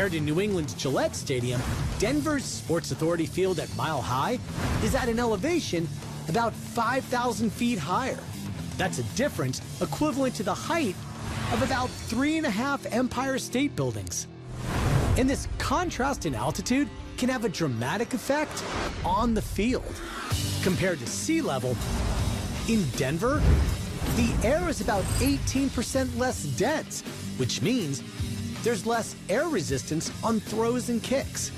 Compared to New England's Gillette Stadium, Denver's Sports Authority Field at Mile High is at an elevation about 5,000 feet higher. That's a difference equivalent to the height of about 3.5 Empire State Buildings. And this contrast in altitude can have a dramatic effect on the field. Compared to sea level, in Denver, the air is about 18% less dense, which means there's less air resistance on throws and kicks.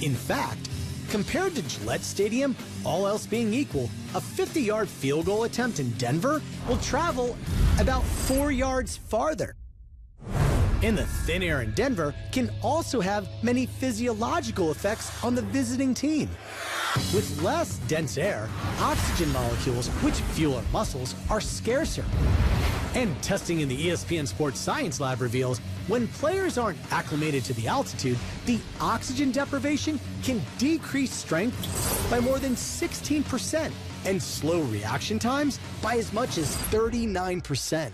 In fact, compared to Gillette Stadium, all else being equal, a 50-yard field goal attempt in Denver will travel about 4 yards farther. And the thin air in Denver can also have many physiological effects on the visiting team. With less dense air, oxygen molecules, which fuel our muscles, are scarcer. And testing in the ESPN Sports Science lab reveals when players aren't acclimated to the altitude, the oxygen deprivation can decrease strength by more than 16% and slow reaction times by as much as 39%.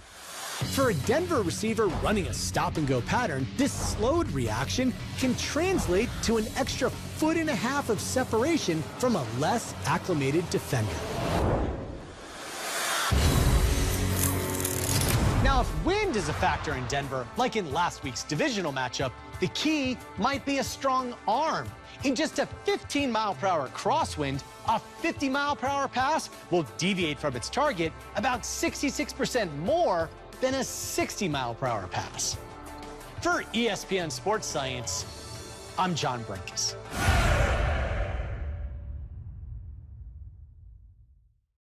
For a Denver receiver running a stop-and-go pattern, this slowed reaction can translate to an extra 1.5 feet of separation from a less acclimated defender. Now, if wind is a factor in Denver, like in last week's divisional matchup, the key might be a strong arm. In just a 15-mile-per-hour crosswind, a 50-mile-per-hour pass will deviate from its target about 66% more than a 60-mile-per-hour pass. For ESPN Sports Science, I'm John Brinkus.